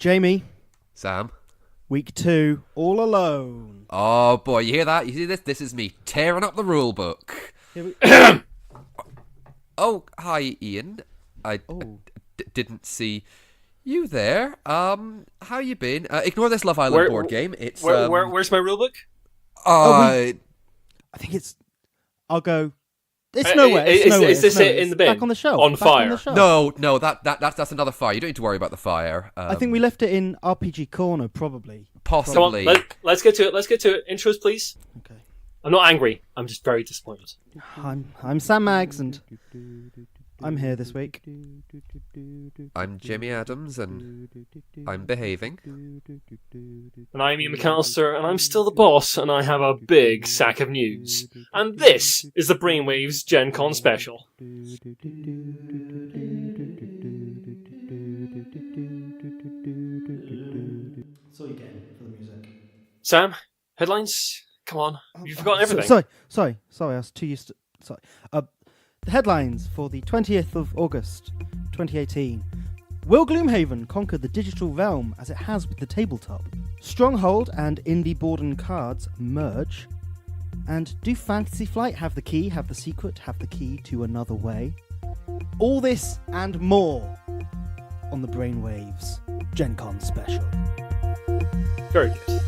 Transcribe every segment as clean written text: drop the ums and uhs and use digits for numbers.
Jamie. Sam. Week 2, all alone. Oh boy, you hear that? You see this? This is me tearing up the rule book. Oh, hi Iain. I didn't see you there. How you been? Ignore this Love Island board game. It's where's my rule book? I think it's. I'll go. It's nowhere. Is this it in the bin? Back on the shelf. On fire. No, that's another fire. You don't need to worry about the fire. I think we left it in RPG Corner, probably. Possibly. Come on, let's get to it. Intros, please. Okay. I'm not angry. I'm just very disappointed. I'm Sam Maggs, and I'm here this week. I'm Jimmy Adams, and I'm behaving. And I'm Ian McAllister, and I'm still the boss, and I have a big sack of news. And this is the Brainwaves Gencon special. That's all you're getting for the music. Sam, headlines? Come on, you've forgotten everything. Sorry, I was too used to... Sorry. The headlines for the 20th of August, 2018. Will Gloomhaven conquer the digital realm as it has with the tabletop? Stronghold and Indie Board and Cards merge? And do Fantasy Flight have the secret, have the key to another way? All this and more on the Brainwaves Gencon special. Very good.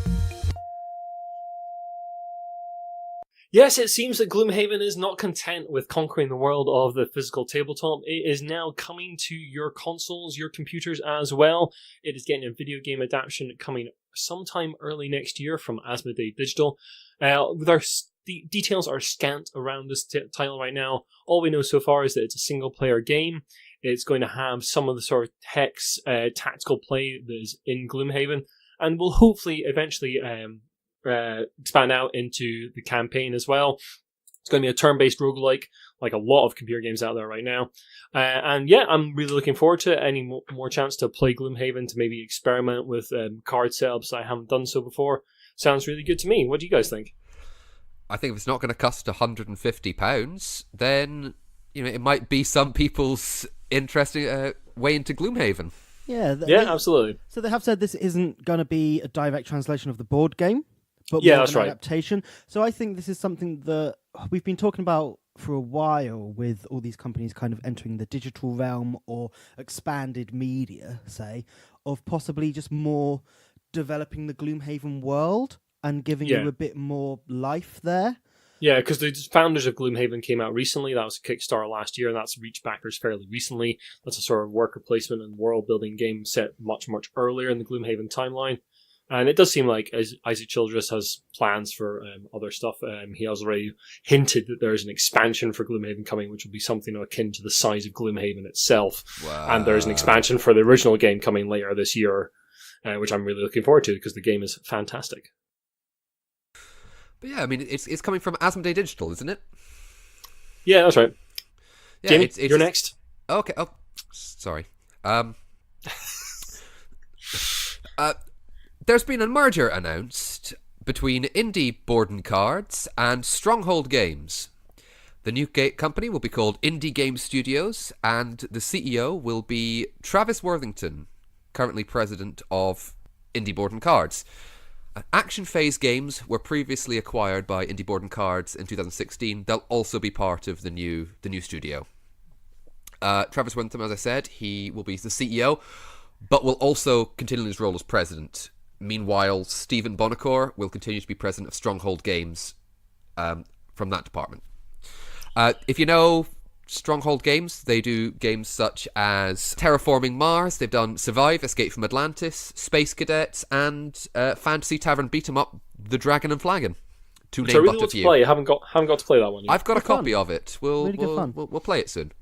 Yes, it seems that Gloomhaven is not content with conquering the world of the physical tabletop. It is now coming to your consoles, your computers as well. It is getting a video game adaptation coming sometime early next year from Asmodee Digital. The details are scant around this title right now. All we know so far is that it's a single-player game. It's going to have some of the sort of hex tactical play that is in Gloomhaven, and will hopefully eventually expand out into the campaign as well. It's going to be a turn-based roguelike, like a lot of computer games out there right now. And yeah, I'm really looking forward to any more chance to play Gloomhaven, to maybe experiment with card setups I haven't done so before. Sounds really good to me. What do you guys think? I think if it's not going to cost £150, then it might be some people's interesting way into Gloomhaven. Yeah, absolutely. So they have said this isn't going to be a direct translation of the board game, but yeah, more that's of an right. adaptation. So I think this is something that we've been talking about for a while, with all these companies kind of entering the digital realm or expanded media, say, of possibly just more developing the Gloomhaven world and giving you a bit more life there. Yeah, because the founders of Gloomhaven came out recently. That was a Kickstarter last year, and that's reached backers fairly recently. That's a sort of worker placement and world-building game set much, much earlier in the Gloomhaven timeline. And it does seem like Isaac Childress has plans for other stuff. He has already hinted that there is an expansion for Gloomhaven coming, which will be something akin to the size of Gloomhaven itself. Wow. And there's an expansion for the original game coming later this year, which I'm really looking forward to because the game is fantastic. But yeah, I mean, it's coming from Asmodee Digital, isn't it? Yeah, that's right. Yeah, Jamie, you're next. Okay. Oh, sorry. There's been a merger announced between Indie Board and Cards and Stronghold Games. The new company will be called Indie Game Studios, and the CEO will be Travis Worthington, currently president of Indie Board and Cards. Action Phase Games were previously acquired by Indie Board and Cards in 2016. They'll also be part of the new studio. Travis Worthington, as I said, he will be the CEO, but will also continue his role as president. Meanwhile, Stephen Bonacore will continue to be president of Stronghold Games from that department. If you know Stronghold Games, they do games such as Terraforming Mars. They've done Survive, Escape from Atlantis, Space Cadets, and Fantasy Tavern Beat 'em Up, The Dragon and Flagon. To name but a few. Play. I haven't got to play that one yet. I've got a copy of it. We'll play it soon.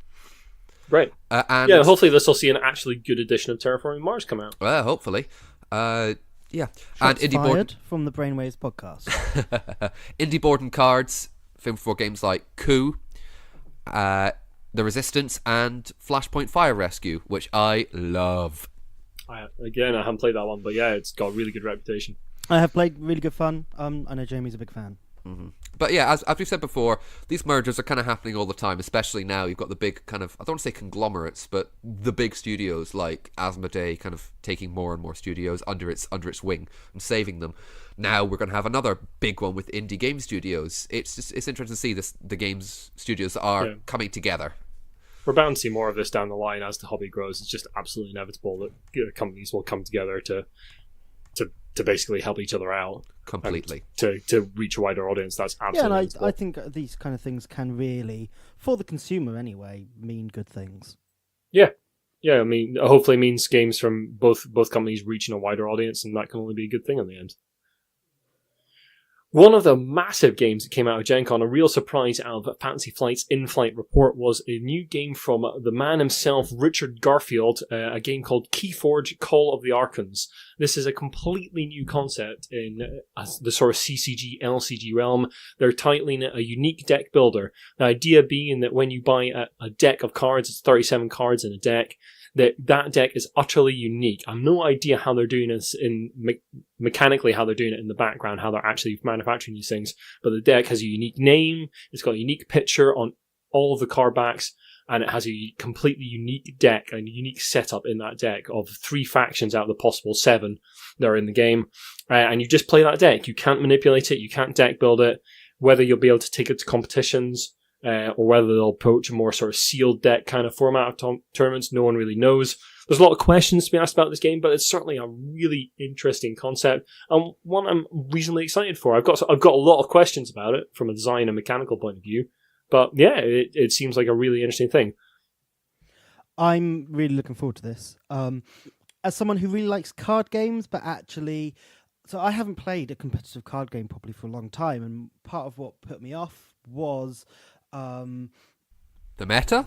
Great. And hopefully this will see an actually good edition of Terraforming Mars come out. Well, hopefully. Yeah. Shots and Indie Board from the Brainwaves podcast. Indie Board and Cards, film for games like Coup, The Resistance, and Flashpoint Fire Rescue, which I love. I haven't played that one, but yeah, it's got a really good reputation. I have played, really good fun. I know Jamie's a big fan. But yeah, as we've said before, these mergers are kind of happening all the time, especially now. You've got the big kind of, I don't want to say conglomerates, but the big studios like Asmodee kind of taking more and more studios under its wing and saving them. Now we're going to have another big one with indie game studios. It's interesting to see the games studios are coming together. We're bound to see more of this down the line as the hobby grows. It's just absolutely inevitable that companies will come together to basically help each other out completely, to reach a wider audience. That's absolutely and I think these kind of things can really, for the consumer anyway, mean good things. Yeah. I mean, hopefully it means games from both companies reaching a wider audience, and that can only be a good thing in the end. One of the massive games that came out of Gencon, a real surprise out of Fantasy Flight's in-flight report, was a new game from the man himself, Richard Garfield, a game called Keyforge Call of the Archons. This is a completely new concept in the sort of CCG, LCG realm. They're titling it a unique deck builder. The idea being that when you buy a deck of cards, it's 37 cards in a deck, that deck is utterly unique. I have no idea how they're doing this mechanically, how they're doing it in the background, how they're actually manufacturing these things. But the deck has a unique name, it's got a unique picture on all of the card backs, and it has a completely unique deck and unique setup in that deck of 3 factions out of the possible 7 that are in the game. And you just play that deck. You can't manipulate it, you can't deck build it. Whether you'll be able to take it to competitions, or whether they'll approach a more sort of sealed deck kind of format of tournaments, no one really knows. There's a lot of questions to be asked about this game, but it's certainly a really interesting concept, and one I'm reasonably excited for. I've got a lot of questions about it from a design and mechanical point of view, but yeah, it seems like a really interesting thing. I'm really looking forward to this. As someone who really likes card games, but actually, so I haven't played a competitive card game properly for a long time, and part of what put me off was the meta?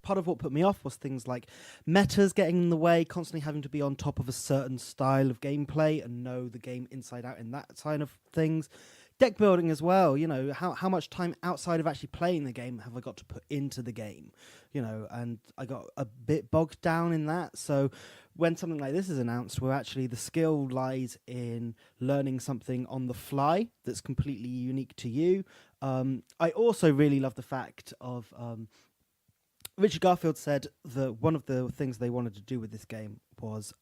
Part of what put me off was things like metas getting in the way, constantly having to be on top of a certain style of gameplay and know the game inside out in that side of things. Deck building as well, how much time outside of actually playing the game have I got to put into the game, and I got a bit bogged down in that. So when something like this is announced, where actually the skill lies in learning something on the fly that's completely unique to you. I also really love the fact of Richard Garfield said that one of the things they wanted to do with this game was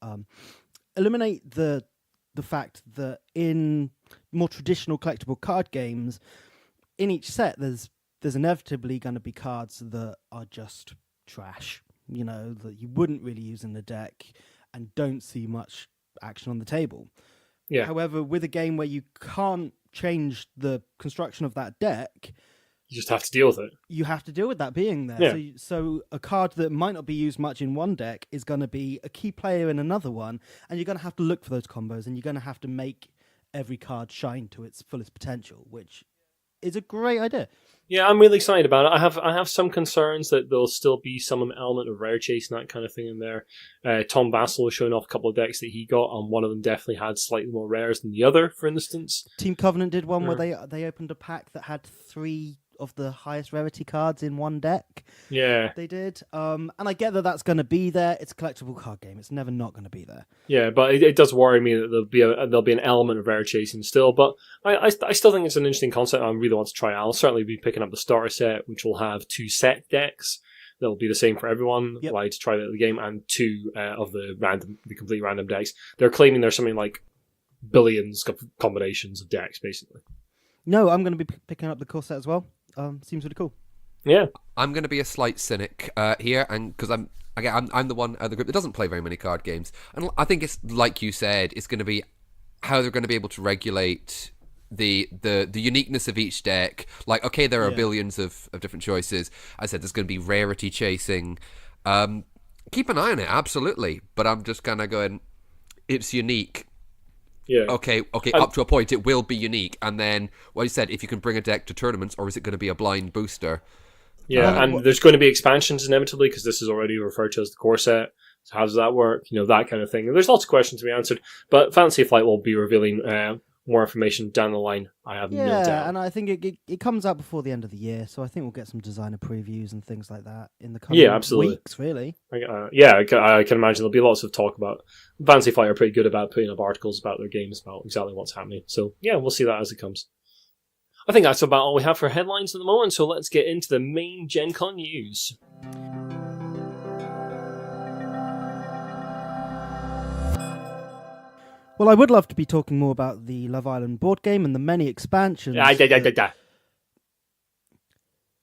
eliminate the fact that in more traditional collectible card games, in each set there's inevitably going to be cards that are just trash, that you wouldn't really use in the deck and don't see much action on the table. Yeah. However, with a game where you can't change the construction of that deck, you just have to deal with it. You have to deal with that being there. Yeah. So a card that might not be used much in one deck is going to be a key player in another one, and you're going to have to look for those combos, and you're going to have to make every card shine to its fullest potential, which is a great idea. Yeah, I'm really excited about it. I have some concerns that there'll still be some element of rare chase and that kind of thing in there. Tom Bassel was showing off a couple of decks that he got, and one of them definitely had slightly more rares than the other, for instance. Team Covenant did one where they opened a pack that had 3 of the highest rarity cards in one deck. Yeah. They did. And I get that that's going to be there. It's a collectible card game. It's never not going to be there. Yeah, but it does worry me that there'll be an element of rare chasing still. But I still think it's an interesting concept. I really want to try it. I'll certainly be picking up the starter set, which will have 2 set decks. That will be the same for everyone. Yep. Like to try the game, and 2 of the complete random decks. They're claiming there's something like billions of combinations of decks, basically. No, I'm going to be picking up the core set as well. Seems really cool. Yeah, I'm going to be a slight cynic here, and because I'm the one of the group that doesn't play very many card games, and I think it's like you said, it's going to be how they're going to be able to regulate the uniqueness of each deck. Like, okay, there are billions of different choices. I said there's going to be rarity chasing. Keep an eye on it, absolutely, but I'm just kind of going, it's unique. Yeah. Okay. Up to a point, it will be unique, and then what you said, if you can bring a deck to tournaments, or is it going to be a blind booster? Yeah, and there's going to be expansions inevitably, because this is already referred to as the core set. So how does that work? That kind of thing. And there's lots of questions to be answered. But Fantasy Flight will be revealing more information down the line. I have no doubt. Yeah, and I think it comes out before the end of the year, so I think we'll get some designer previews and things like that in the coming weeks, really. I can imagine there'll be lots of talk about... Fantasy Flight are pretty good about putting up articles about their games, about exactly what's happening. So, yeah, we'll see that as it comes. I think that's about all we have for headlines at the moment, so let's get into the main Gen Con news. Well, I would love to be talking more about the Love Island board game and the many expansions.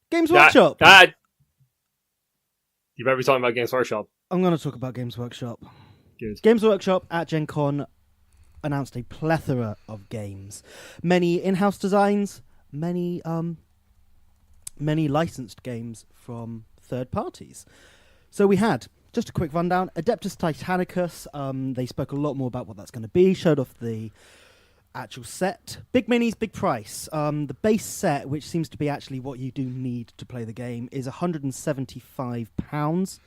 Games Workshop! You better be talking about Games Workshop. I'm going to talk about Games Workshop. Good. Games Workshop at Gen Con announced a plethora of games. Many in-house designs, many licensed games from third parties. So we had... Just a quick rundown. Adeptus Titanicus, they spoke a lot more about what that's going to be, showed off the actual set. Big minis, big price. The base set, which seems to be actually what you do need to play the game, is £175.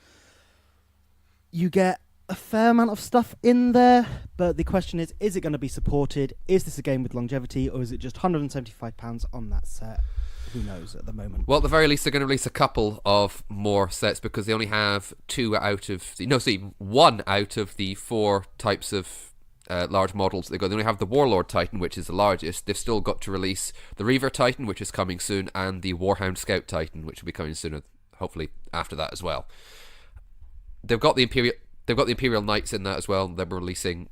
You get a fair amount of stuff in there, but the question is it going to be supported? Is this a game with longevity, or is it just £175 on that set? Who knows at the moment? Well, at the very least, they're going to release a couple of more sets because they only have one out of the four types of large models they got. They only have the Warlord Titan, which is the largest. They've still got to release the Reaver Titan, which is coming soon, and the Warhound Scout Titan, which will be coming sooner, hopefully after that as well. They've got the Imperial Knights in that as well. They're releasing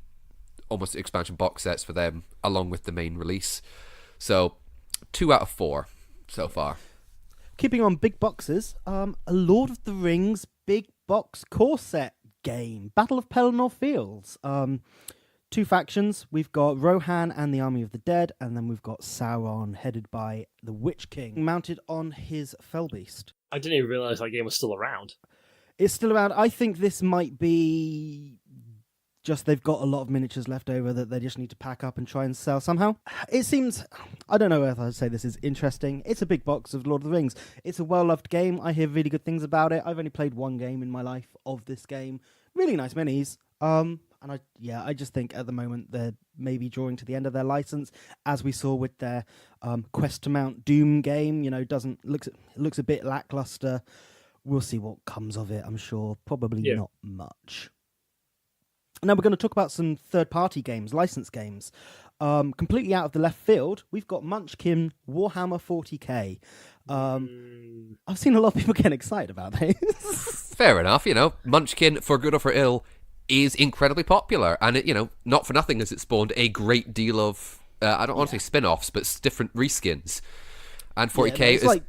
almost expansion box sets for them along with the main release. So 2 out of 4 so far. Keeping on big boxes, a Lord of the Rings big box core set game, Battle of Pelennor Fields. 2 factions. We've got Rohan and the Army of the Dead, and then we've got Sauron, headed by the Witch King, mounted on his Fellbeast. I didn't even realise that game was still around. It's still around. I think this might be just they've got a lot of miniatures left over that they just need to pack up and try and sell somehow. It seems, I don't know if I'd say this is interesting. It's a big box of Lord of the Rings. It's a well-loved game. I hear really good things about it. I've only played one game in my life of this game. Really nice minis. And I just think at the moment they're maybe drawing to the end of their license, as we saw with their Quest to Mount Doom game. You know, looks a bit lackluster. We'll see what comes of it, I'm sure. Probably not much. Now we're going to talk about some third-party games, licensed games. Completely out of the left field, we've got Munchkin Warhammer 40k. I've seen a lot of people getting excited about this. Fair enough, Munchkin, for good or for ill, is incredibly popular. And, not for nothing has it spawned a great deal of, I don't want to say spin-offs, but different reskins. And 40k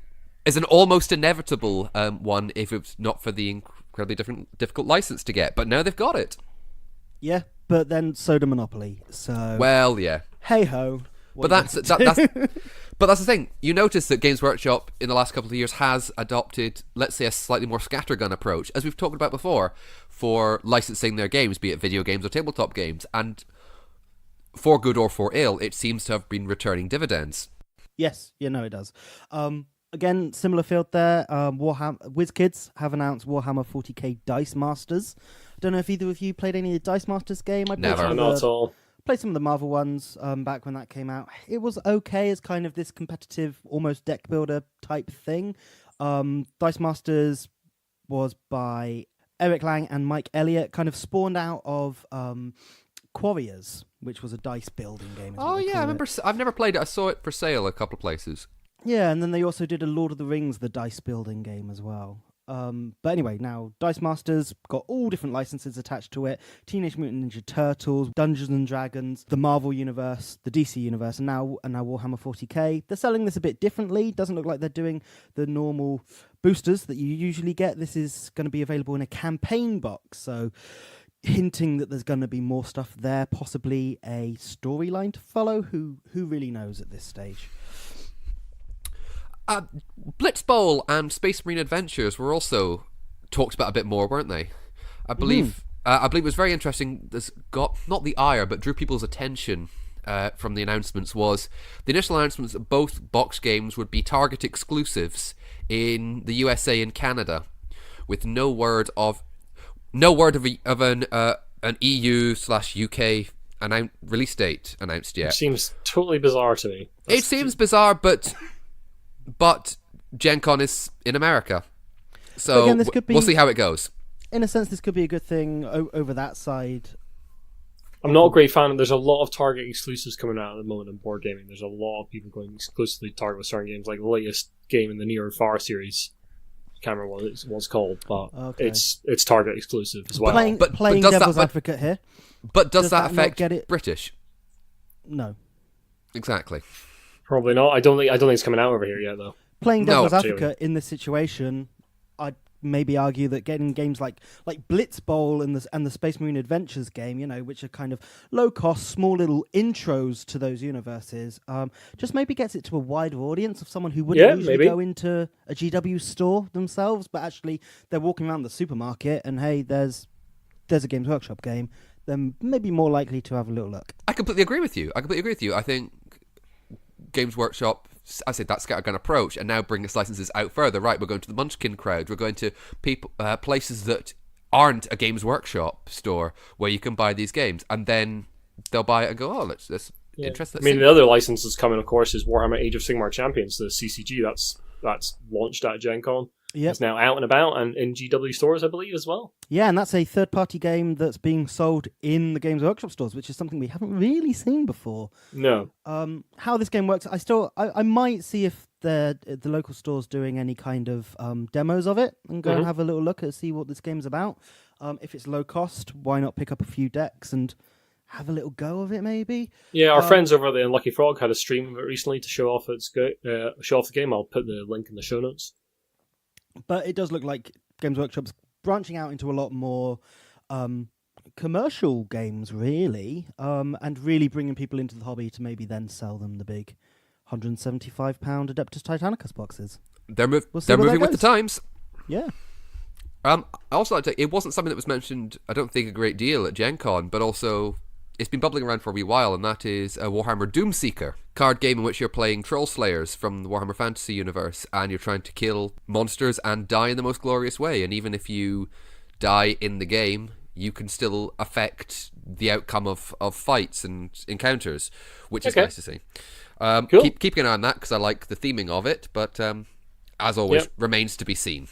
is an almost inevitable one if it's not for the incredibly difficult license to get. But now they've got it. Yeah, but then so do Monopoly. So well, yeah. Hey ho. But that's the thing. You notice that Games Workshop in the last couple of years has adopted, let's say, a slightly more scattergun approach, as we've talked about before, for licensing their games, be it video games or tabletop games, and for good or for ill, it seems to have been returning dividends. Yes, it does. Again, similar field there. WizKids have announced Warhammer 40k Dice Masters. Don't know if either of you played any of the Dice Masters game. Never, not at all. Played some of the Marvel ones back when that came out. It was okay as kind of this competitive, almost deck builder type thing. Dice Masters was by Eric Lang and Mike Elliott, kind of spawned out of Quarriors, which was a dice building game. Oh yeah, I remember. I've never played it. I saw it for sale a couple of places. Yeah, and then they also did a Lord of the Rings, the dice building game as well. But anyway, now Dice Masters got all different licenses attached to it. Teenage Mutant Ninja Turtles, Dungeons and Dragons, the Marvel Universe, the DC Universe, and now Warhammer 40k. They're selling this a bit differently. Doesn't look like they're doing the normal boosters that you usually get. This is going to be available in a campaign box, so hinting that there's going to be more stuff there, possibly a storyline to follow. Who really knows at this stage? Blitzbowl and Space Marine Adventures were also talked about a bit more, weren't they? I believe it was very interesting. This got not the ire, but drew people's attention from the announcements. Was the initial announcements that both box games would be Target exclusives in the USA and Canada, with no word of an EU/UK release date announced yet. Which seems totally bizarre to me. It seems bizarre, but Gencon is in America, so again, this could be, we'll see how it goes. In a sense, this could be a good thing over that side. I'm not a great fan. There's a lot of Target exclusives coming out at the moment in board gaming. There's a lot of people going exclusively to Target with certain games, like the latest game in the Near and Far series. I can't remember what it's called, but it's Target exclusive as well. Playing devil's advocate here. But does that not affect get it? British? No. Exactly. Probably not. I don't think it's coming out over here yet, though. Playing devil's No. advocate in this situation, I'd maybe argue that getting games like Blitz Bowl and the Space Marine Adventures game, which are kind of low cost, small little intros to those universes, just maybe gets it to a wider audience of someone who wouldn't usually go into a GW store themselves, but actually they're walking around the supermarket and hey, there's a Games Workshop game. Then maybe more likely to have a little look. I completely agree with you. I think Games Workshop, I said that scattergun approach, and now bring its licenses out further. Right, we're going to the Munchkin crowd. We're going to people places that aren't a Games Workshop store where you can buy these games, and then they'll buy it and go, oh, let's interesting. I mean, the other license that's coming, of course, is Warhammer Age of Sigmar Champions, the CCG. That's launched at Gen Con. Yep. It's now out and about and in GW stores, I believe, as well. Yeah, and that's a third-party game that's being sold in the Games Workshop stores, which is something we haven't really seen before. No. How this game works, I might see if the local store's doing any kind of demos of it and go and have a little look and see what this game's about. If it's low cost, why not pick up a few decks and have a little go of it, maybe? Yeah, our friends over at the Unlucky Frog had a stream of it recently to show off show off the game. I'll put the link in the show notes. But it does look like Games Workshop's branching out into a lot more commercial games, really, and really bringing people into the hobby to maybe then sell them the big £175 Adeptus Titanicus boxes. They're moving with the times. Yeah. I also like to say, it wasn't something that was mentioned, I don't think, a great deal at Gen Con, but also it's been bubbling around for a wee while, and that is a Warhammer Doomseeker card game in which you're playing troll slayers from the Warhammer Fantasy universe, and you're trying to kill monsters and die in the most glorious way. And even if you die in the game, you can still affect the outcome of fights and encounters, which is nice to see. Cool. Keep an eye on that because I like the theming of it, but as always, remains to be seen.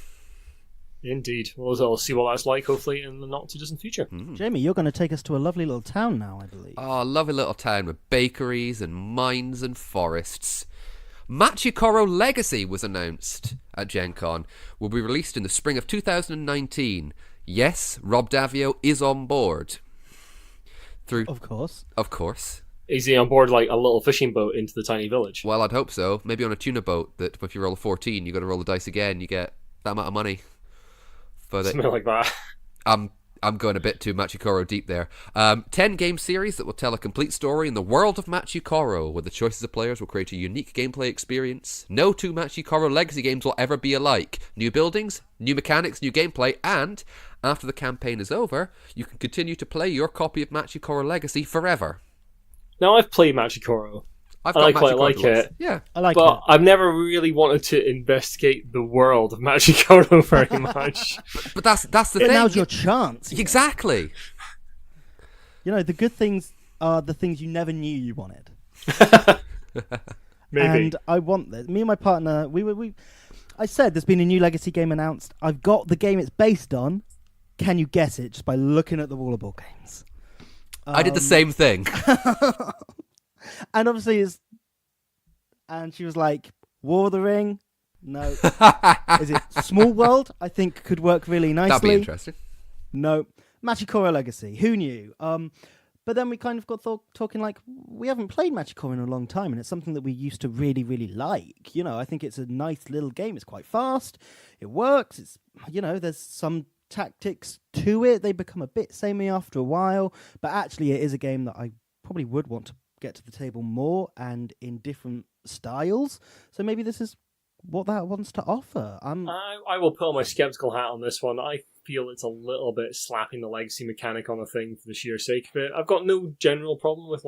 Indeed. We'll see what that's like, hopefully, in the not-too-distant future. Jamie, you're going to take us to a lovely little town now, I believe. Oh, a lovely little town with bakeries and mines and forests. Machi Koro Legacy was announced at Gen Con. Will be released in the spring of 2019. Yes, Rob Davio is on board. Of course. Of course. Is he on board like a little fishing boat into the tiny village? Well, I'd hope so. Maybe on a tuna boat that if you roll a 14, you got to roll the dice again, you get that amount of money. Something like that. I'm going a bit too Machi Koro deep there. 10 game series that will tell a complete story in the world of Machi Koro, where the choices of players will create a unique gameplay experience. No two Machi Koro Legacy games will ever be alike. New buildings, new mechanics, new gameplay, and after the campaign is over, you can continue to play your copy of Machi Koro Legacy forever. Now, I've played Machi Koro. I quite like it. Yeah, I like but it. I've never really wanted to investigate the world of Machi Koro very much. but that's the thing. Now's your chance. Exactly. The good things are the things you never knew you wanted. Maybe. And I want this. Me and my partner, I said there's been a new Legacy game announced. I've got the game it's based on. Can you guess it just by looking at the wall of board games? I did the same thing. And obviously, and she was like, War of the Ring? No. Is it Small World? I think could work really nicely. That'd be interesting. No. Machi Koro Legacy. Who knew? But then we kind of got talking like, we haven't played Machi Koro in a long time, and it's something that we used to really, really like. I think it's a nice little game. It's quite fast. It works. It's, there's some tactics to it. They become a bit samey after a while, but actually it is a game that I probably would want to get to the table more and in different styles. So maybe this is what that wants to offer. I will put on my skeptical hat on this one. I feel it's a little bit slapping the legacy mechanic on a thing for the sheer sake of it. I've got no general problem with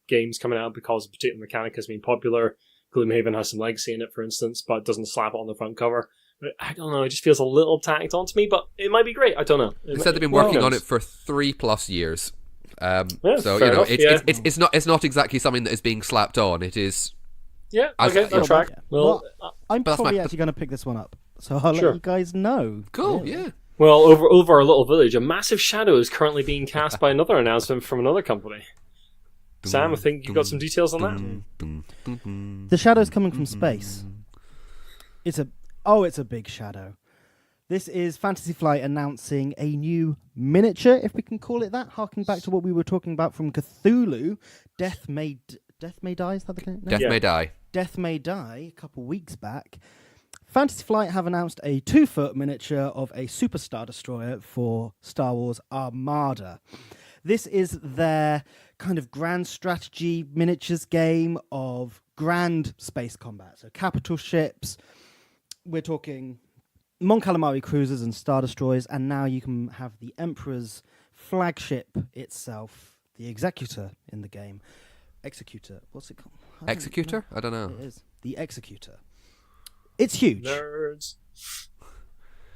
games coming out because a particular mechanic has been popular. Gloomhaven has some legacy in it, for instance, but it doesn't slap it on the front cover. But I don't know, it just feels a little tacked onto me, but it might be great. I don't know. They said they've been working on it for 3+ years. So fair you know, enough, it's not exactly something that is being slapped on. It is. Yeah, As- okay, I'll track. Well, I'm But that's probably my- actually going to pick this one up, so I'll Sure. let you guys know. Cool. really. Yeah. well, over our little village, a massive shadow is currently being cast by another announcement from another company. Sam, I think you got some details on that. The shadow's coming from space. It's a big shadow. This is Fantasy Flight announcing a new miniature, if we can call it that, harking back to what we were talking about from Cthulhu. Death May Die, is that the name? Death May Die. Death May Die, a couple weeks back. Fantasy Flight have announced a 2-foot miniature of a superstar destroyer for Star Wars Armada. This is their kind of grand strategy miniatures game of grand space combat. So capital ships, we're talking Mon Calamari cruisers and star destroyers, and now you can have the Emperor's flagship itself, the Executor in the game. Executor, what's it called? Executor? I don't know. It is. The Executor. It's huge. Nerds.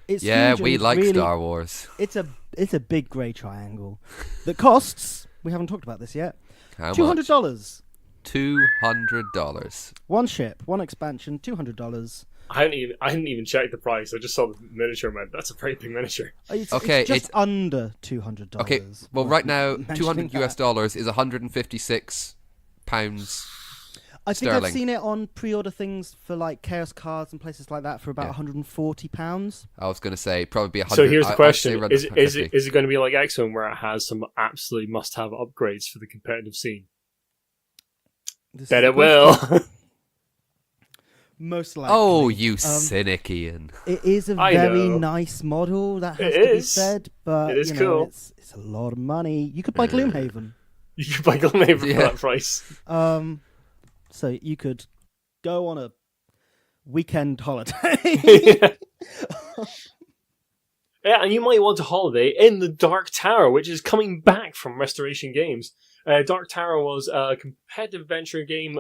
It's Yeah, huge, and we it's like really, Star Wars. It's a big grey triangle that costs, we haven't talked about this yet, How much? $200. $200. One ship, one expansion, $200. I hadn't even checked the price. I just saw the miniature and went, that's a very big miniature. It's Okay, just under $200. Okay, well, Well, right now, mentioning $200 US dollars is 156 pounds. I think I've sterling. seen it on pre-order things for like Chaos Cards and places like that for about Yeah. £140. I was going to say probably be 100. So here's the I'd say question: around is it 150. going to be like X-Wing, where it has some absolutely must-have upgrades for the competitive scene? This Bet is it the will. question. Most likely. Oh, you cynic, Ian. It is a I very know. nice model, that has It to be is. said, but It is you know, cool. it's a lot of money. You could buy Gloomhaven. You could buy Gloomhaven for Yeah. that price. So you could go on a weekend holiday. Yeah, and you might want a holiday in the Dark Tower, which is coming back from Restoration Games. Dark Tower was a competitive adventure game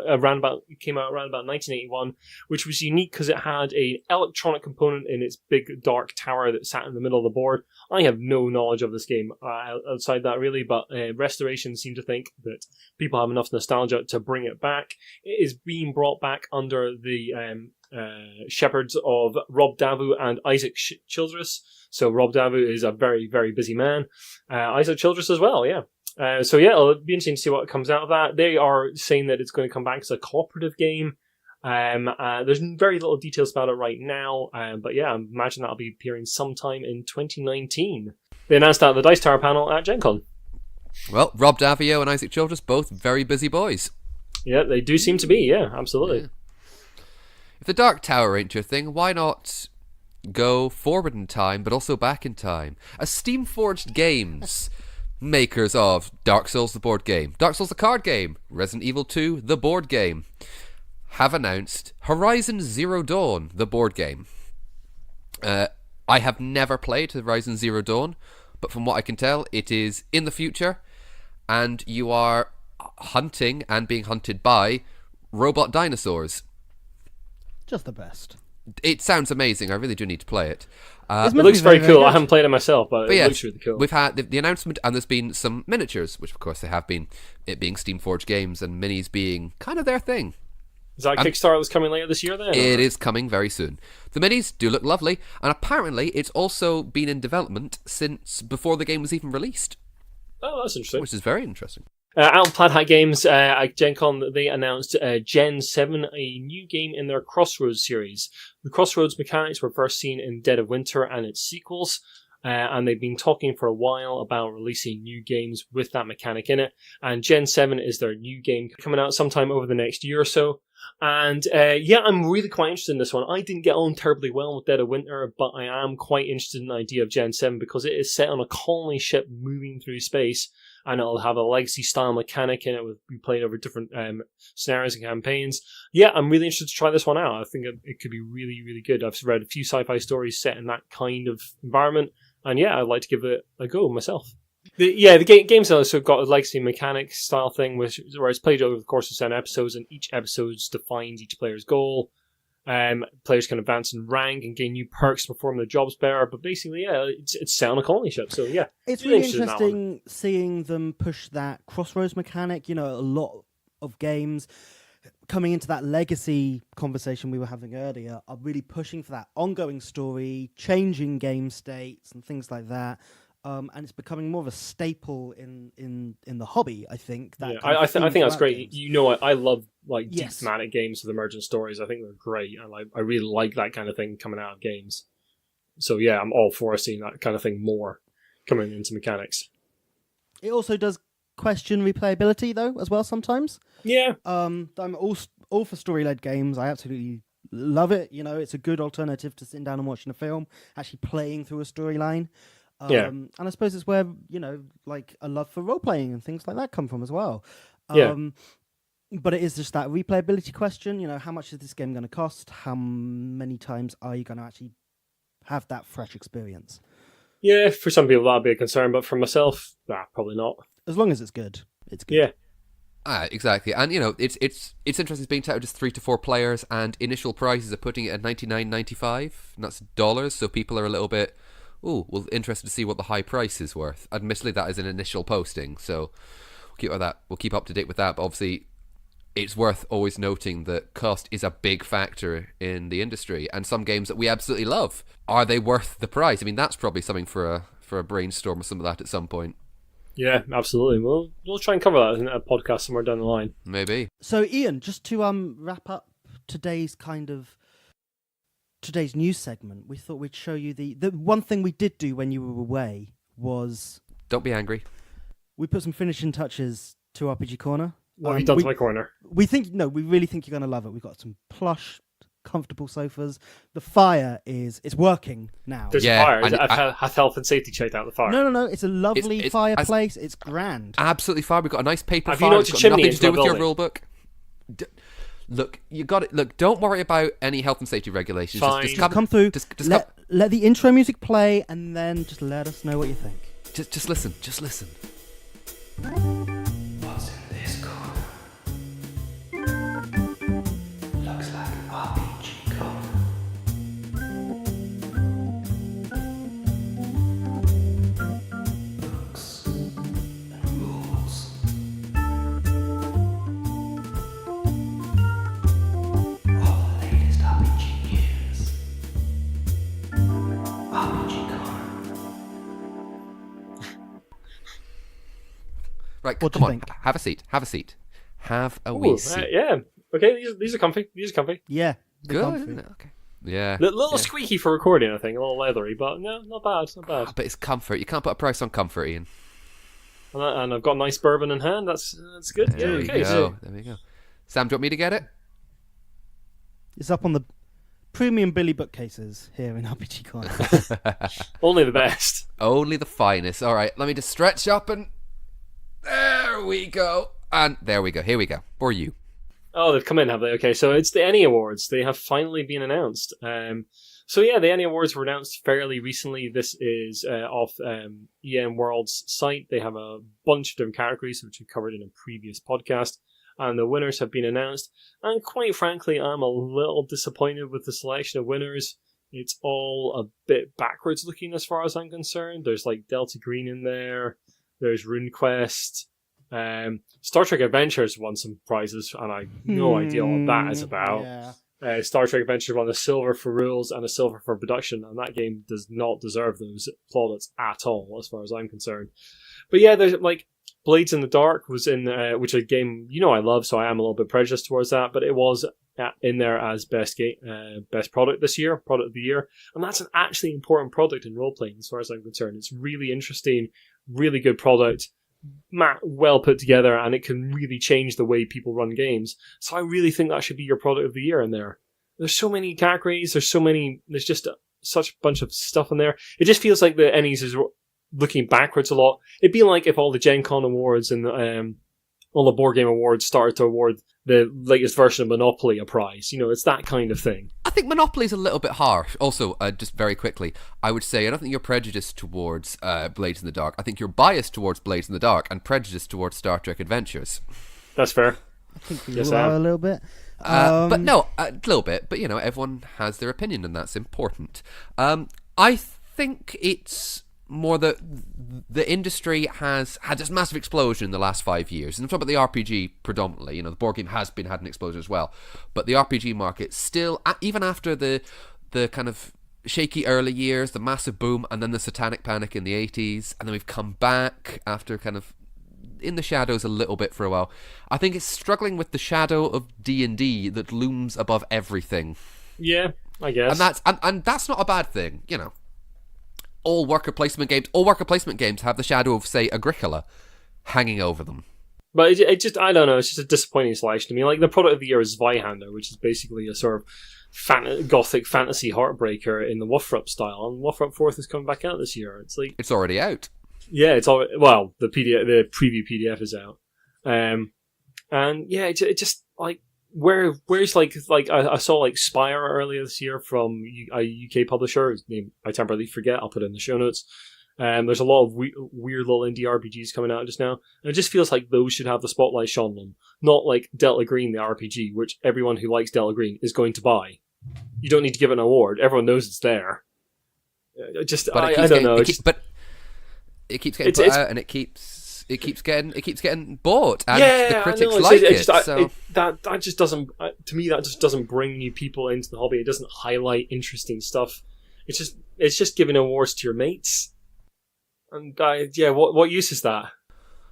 came out around about 1981, which was unique because it had an electronic component in its big dark tower that sat in the middle of the board. I have no knowledge of this game outside that really, but Restoration seem to think that people have enough nostalgia to bring it back. It is being brought back under the shepherds of Rob Davu and Isaac Childress. So Rob Davu is a very, very busy man. Isaac Childress as well, yeah. So yeah, it'll be interesting to see what comes out of that. They are saying that it's going to come back as a cooperative game. There's very little details about it right now, but yeah, I imagine that'll be appearing sometime in 2019. They announced that at the Dice Tower panel at Gencon. Well, Rob Davio and Isaac Childress, both very busy boys. Yeah, they do seem to be, yeah, absolutely. Yeah. If the Dark Tower ain't your thing, why not go forward in time, but also back in time? As Steam-forged games, makers of Dark Souls the board game, Dark Souls the card game, Resident Evil 2 the board game, have announced Horizon Zero Dawn the board game. I have never played Horizon Zero Dawn, but from what I can tell, it is in the future, and you are hunting and being hunted by robot dinosaurs. Just the best. It sounds amazing. I really do need to play it. It's It meant to looks be very cool. I good. haven't played it myself, but But it yes, looks really cool. we've had the announcement, and there's been some miniatures, which of course they have been, it being Steam-forged games and minis being kind of their thing. Is that a Kickstarter that's coming later this year then? It is coming very soon. The minis do look lovely, and apparently it's also been in development since before the game was even released, Oh, that's interesting. which is very interesting. Out of Plaid Hat Games, at Gen Con, they announced Gen 7, a new game in their Crossroads series. The Crossroads mechanics were first seen in Dead of Winter and its sequels, and they've been talking for a while about releasing new games with that mechanic in it. And Gen 7 is their new game coming out sometime over the next year or so. And yeah, I'm really quite interested in this one. I didn't get on terribly well with Dead of Winter, but I am quite interested in the idea of Gen 7 because it is set on a colony ship moving through space, and it'll have a legacy style mechanic in it with be played over different scenarios and campaigns. Yeah, I'm really interested to try this one out. I think it could be really, really good. I've read a few sci-fi stories set in that kind of environment, and yeah, I'd like to give it a go myself. The game's also got a legacy mechanic style thing, where it's played over the course of 7 episodes, and each episode defines each player's goal. Players can advance in rank and gain new perks to perform their jobs better. But basically, yeah, it's set on a colony ship. So yeah, it's really interesting seeing them push that crossroads mechanic. You know, a lot of games coming into that legacy conversation we were having earlier are really pushing for that ongoing story, changing game states and things like that. And it's becoming more of a staple in the hobby, I think. That I think that's great. Games. You know, I love like deep thematic games with emergent stories. I think they're great. I really like that kind of thing coming out of games. So yeah, I'm all for seeing that kind of thing more coming into mechanics. It also does question replayability though, as well sometimes. Yeah. I'm all for story-led games. I absolutely love it. You know, it's a good alternative to sitting down and watching a film, actually playing through a storyline. And I suppose it's where, you know, like a love for role-playing and things like that come from as well. But it is just that replayability question, you know, how much is this game going to cost? How many times are you going to actually have that fresh experience? Yeah, for some people that'd be a concern, but for myself, probably not. As long as it's good, it's good. Yeah. Exactly. And, you know, it's interesting. It's being touted as 3 to 4 players, and initial prices are putting it at $99.95, and that's dollars, so people are a little bit... interested to see what the high price is worth. Admittedly, that is an initial posting, so we'll keep up to date with that. But obviously, it's worth always noting that cost is a big factor in the industry, and some games that we absolutely love, are they worth the price? I mean, that's probably something for a brainstorm or some of that at some point. Yeah, absolutely. We'll try and cover that in a podcast somewhere down the line. Maybe. So, Iain, just to wrap up today's news segment, we thought we'd show you the one thing we did do when you were away was... Don't be angry. We put some finishing touches to RPG Corner. What have you done to my corner? We really think you're going to love it. We've got some plush, comfortable sofas. The fire it's working now. There's a fire. I've health and safety checked out the fire. No. It's a lovely fireplace. It's grand. Absolutely fine. We've got a nice paper have fire. You know, it's got nothing to do with your building? rule book. Look, you got it. Look, don't worry about any health and safety regulations. Fine. Just come through. Just let the intro music play, and then just let us know what you think. Just listen. Just listen. What's in this corner? Looks like an RPG corner. Books and rules. Right, what do come you on. think? Have a seat. Have a wee seat. Yeah. Okay, these are comfy. Yeah. Good. Comfy. Okay. Yeah. Little squeaky for recording, I think. A little leathery, but no, not bad. But it's comfort. You can't put a price on comfort, Iain. And I've got a nice bourbon in hand. That's good. There we go. Sam, do you want me to get it? It's up on the premium Billy bookcases here in RPG Corner. Only the best. Only the finest. All right, let me just stretch up and... There we go. And there we go. Here we go. For you. Oh, they've come in, have they? Okay, so it's the Ennie Awards. They have finally been announced. So yeah, the Ennie Awards were announced fairly recently. This is off EN World's site. They have a bunch of different categories, which we covered in a previous podcast. And the winners have been announced. And quite frankly, I'm a little disappointed with the selection of winners. It's all a bit backwards looking as far as I'm concerned. There's like Delta Green in there. There's RuneQuest. Star Trek Adventures won some prizes, and I have no idea what that is about. Yeah. Star Trek Adventures won a silver for rules and a silver for production, and that game does not deserve those plaudits at all, as far as I'm concerned. But yeah, there's like Blades in the Dark was in, which is a game I love, so I am a little bit prejudiced towards that. But it was in there as best product this year, product of the year, and that's an actually important product in role playing, as far as I'm concerned. It's really interesting. Really good product, well put together, and it can really change the way people run games. So I really think that should be your product of the year in there. There's so many categories, there's just such a bunch of stuff in there. It just feels like the Ennies is looking backwards a lot. It'd be like if all the Gencon awards and all the Boardgame awards started to award the latest version of Monopoly a prize. It's that kind of thing. I think Monopoly's a little bit harsh. Also, just very quickly, I would say I don't think you're prejudiced towards Blades in the Dark. I think you're biased towards Blades in the Dark and prejudiced towards Star Trek Adventures. That's fair. I think we all are a little bit. But no, a little bit. But everyone has their opinion, and that's important. I think it's more that the industry has had this massive explosion in the last 5 years. And I'm talking about the RPG predominantly. The board game has had an explosion as well. But the RPG market still, even after the kind of shaky early years, the massive boom, and then the satanic panic in the 80s, and then we've come back after kind of in the shadows a little bit for a while. I think it's struggling with the shadow of D&D that looms above everything. Yeah, I guess. And that's not a bad thing, All worker placement games have the shadow of, say, Agricola hanging over them. But it just, I don't know, it's just a disappointing selection to me. Like, the product of the year is Zweihander, which is basically a sort of gothic fantasy heartbreaker in the Wolfrup style. And Wolfrup 4th is coming back out this year. It's like... It's already out. Yeah, it's already... Well, the preview PDF is out. And yeah, it just, like... Where's like I saw like Spire earlier this year from a UK publisher whose name I temporarily forget. I'll put it in the show notes. There's a lot of weird little indie RPGs coming out just now, and it just feels like those should have the spotlight shone on them, not like Delta Green, the RPG, which everyone who likes Delta Green is going to buy. You don't need to give it an award; everyone knows it's there. I don't know. But it keeps getting put out, and it keeps getting bought, and the critics like it. That just doesn't, to me, that just doesn't bring new people into the hobby. It doesn't highlight interesting stuff. It's just giving awards to your mates. And what use is that?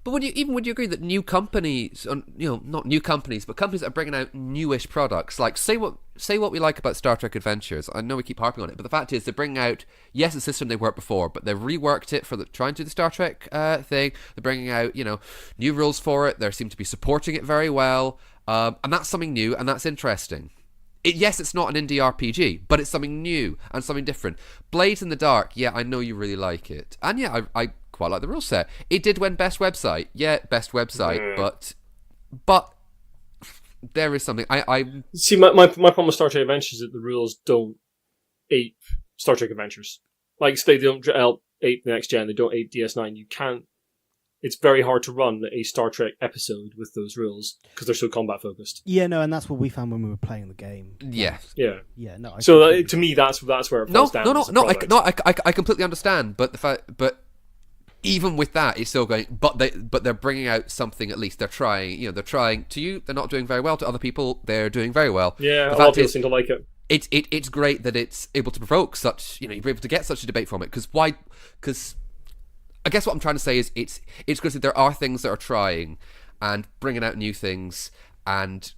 But would you agree that new companies, not new companies, but companies that are bringing out newish products, like say what we like about Star Trek Adventures. I know we keep harping on it, but the fact is they're bringing out, yes, a system they worked before, but they've reworked it for trying to do the Star Trek thing. They're bringing out new rules for it. They seem to be supporting it very well, and that's something new and that's interesting. Yes, it's not an indie RPG, but it's something new and something different. Blades in the Dark, yeah, I know you really like it, and yeah, I quite like the rule set. It did win best website, best website, but there is something. I see. My problem with Star Trek Adventures is that the rules don't ape Star Trek Adventures. Like, they don't ape the next gen. They don't ape DS9. You can't. It's very hard to run a Star Trek episode with those rules because they're so combat focused. Yeah, no, and that's what we found when we were playing the game. Yeah, yeah. No. To me, that's where it falls down. I completely understand, but even with that, it's still going. But they're bringing out something. At least they're trying. They're trying. To you, they're not doing very well. To other people, they're doing very well. Yeah, a lot of people seem to like it. It's great that it's able to provoke such. You're able to get such a debate from it. Because I guess what I'm trying to say is it's because there are things that are trying and bringing out new things, and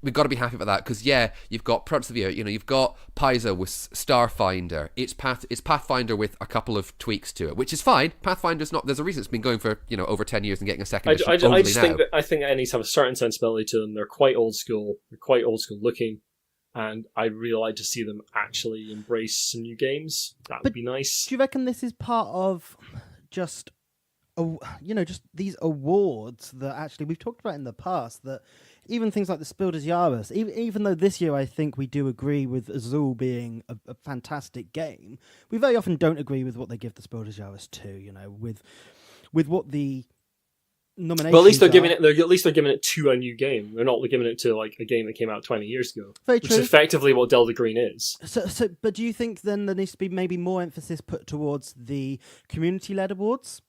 we've got to be happy about that. Because you've got products of the year. You've got Paizo with Starfinder. It's Pathfinder with a couple of tweaks to it, which is fine. Pathfinder's not. There's a reason it's been going for over 10 years and getting a second edition. I think Ennies have a certain sensibility to them. They're quite old school. They're quite old school looking. And I'd really like to see them actually embrace some new games. That would be nice. Do you reckon this is part of just these awards that actually we've talked about in the past, that even things like the Spiel des Jahres, even though this year I think we do agree with Azul being a fantastic game, we very often don't agree with what they give the Spiel des Jahres to, with what the nominations. But at least they're giving it to a new game. They're not giving it to like a game that came out 20 years ago. Very which true. is effectively what Delta Green is. So, but do you think then there needs to be maybe more emphasis put towards the community-led awards?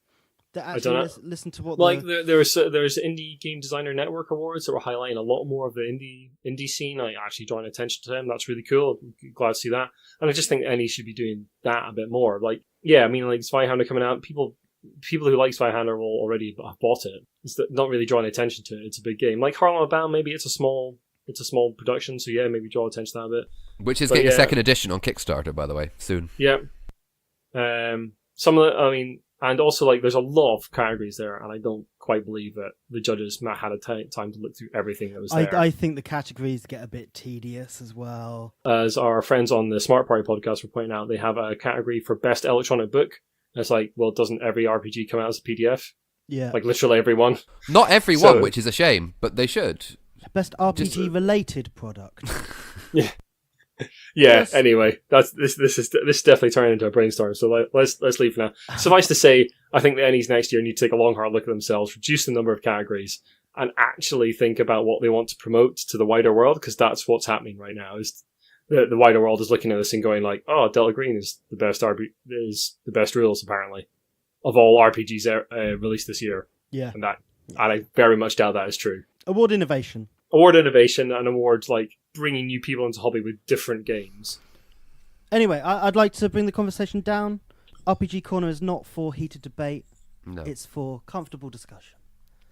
That actually listen to what there's Indie Game Designer Network Awards that were highlighting a lot more of the indie scene. I actually drawing attention to them. That's really cool. I'm glad to see that. And I just think Ennie should be doing that a bit more. Like Zweihander coming out, people who like Zweihander will already have bought it. It's not really drawing attention to it. It's a big game. Like Harlem Bound, maybe it's a small production, so maybe draw attention to that a bit. Which is getting a second edition on Kickstarter, by the way, soon. Yeah. And also, there's a lot of categories there, and I don't quite believe that the judges had a time to look through everything that was there. I think the categories get a bit tedious as well. As our friends on the Smart Party podcast were pointing out, they have a category for Best Electronic Book. And it's like, well, doesn't every RPG come out as a PDF? Yeah. Like, literally every one. Not every one, which is a shame, but they should. Best RPG-related product. Yeah. Yes. Anyway, this is definitely turning into a brainstorm. So let's leave for now. Suffice to say, I think the Ennies next year need to take a long hard look at themselves, reduce the number of categories, and actually think about what they want to promote to the wider world, because that's what's happening right now. Is the wider world is looking at this and going like, "Oh, Delta Green is the best is the best rules apparently of all RPGs released this year." Yeah, and I very much doubt that is true. Award innovation, and awards like bringing new people into hobby with different games. Anyway, I'd like to bring the conversation down. RPG Corner is not for heated debate. No. It's for comfortable discussion.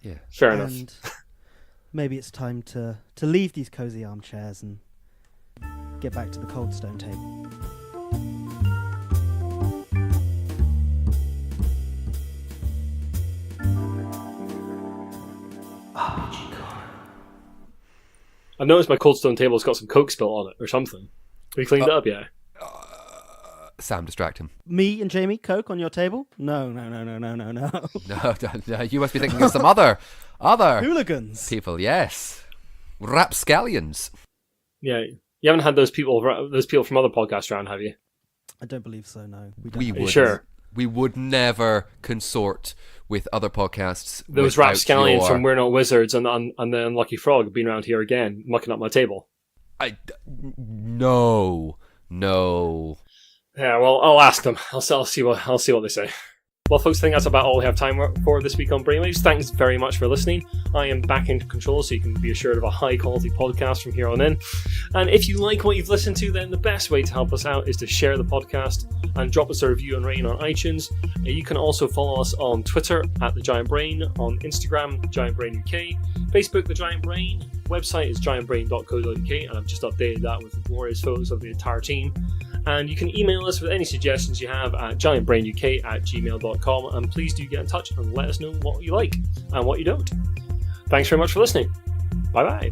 Yeah. Fair enough. And maybe it's time to leave these cozy armchairs and get back to the cold stone table. RPG Corner. I've noticed my cold stone table's got some Coke spill on it or something. Have you cleaned it up yet? Sam, distract him. Me and Jamie, Coke on your table? No. No, you must be thinking of some other Hooligans. people. Yes, rapscallions. Yeah, you haven't had those people from other podcasts around, have you? I don't believe so. No, we don't. We Are you would. sure? We would never consort with other podcasts. Those without rapscallions your- from We're Not Wizards and the Unlucky Frog have been around here again, mucking up my table. No. Yeah, well, I'll ask them. I'll see what they say. Well, folks, I think that's about all we have time for this week on Brainwaves. Thanks very much for listening. I am back into control, so you can be assured of a high-quality podcast from here on in. And if you like what you've listened to, then the best way to help us out is to share the podcast and drop us a review and rating on iTunes. You can also follow us on Twitter at The Giant Brain, on Instagram, Giant Brain UK, Facebook, The Giant Brain, website is giantbrain.co.uk, and I've just updated that with glorious photos of the entire team. And you can email us with any suggestions you have at giantbrainuk@gmail.com, and please do get in touch and let us know what you like and what you don't. Thanks very much for listening. Bye bye.